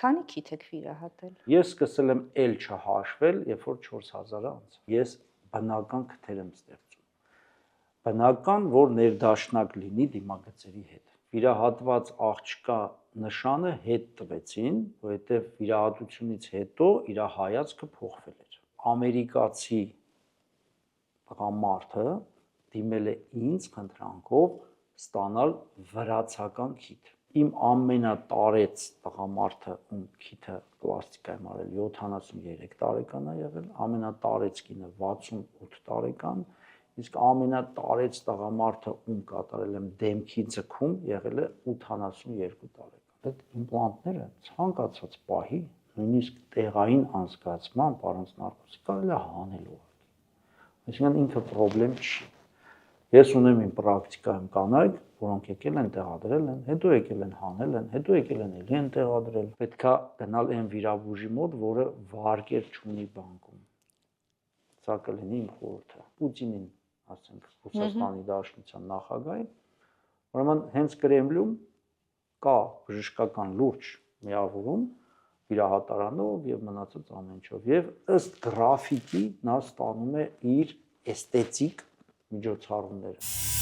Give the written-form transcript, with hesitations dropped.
Քանի քիթ եք վիրահատել։ Ես սկսել եմ էլ չհաշվել, երբ որ 4000-ը անց։ Ես բնական քթեր եմ ստեղծում։ Բնական, որ ներդաշնակ լինի դիմագծերի հետ։ Վիրահատված աղջկա նշանը հետ տվեցին, որովհետև վիրահատությունից հետո իր հայացքը փոխվել էր։ Ամերիկացի տղամարդը դիմել է ինձ խնդրանքով ստանալ վրացական քիթ։ Իմ ամենատարեց տղամարդը, ում քիթը պլաստիկա եմ արել, 73 տարեկան է եղել, ամենատարեց կինը 68 տարեկան, իսկ ամենատարեց տղամարդը, ում կատարել եմ դեմքի ձգում, եղել է 82 տարեկան։ Այդ իմպլանտները ցանկացած պահի, նույնիսկ տեղային անցկացման, պարոն Նարկոսի, կարելի է հանել ուղղակի։ Այսինքն ինքը խնդրեմ չի։ Ես ունեմ իմ պրակտիկայում կանայք, որոնք եկել են տեղադրել են, հետո եկել են հանել են, հետո եկել են էլի են տեղադրել։ Պետքա գնալ այն վիրաբույժի մոտ, որը վարկեր չունի բանկում։ Սա կլինի իմ խորհուրդը։ Պուտինին, ասենք, Ռուսաստանի Դաշնության նախագահին, ուրեմն հենց Կրեմլում կա բժշկական լուրջ միավորում վիրահատարանով եւ մնացած ամեն ինչով եւ ըստ գրաֆիկի նա ստանում է իր էսթետիկ միջոցառումները։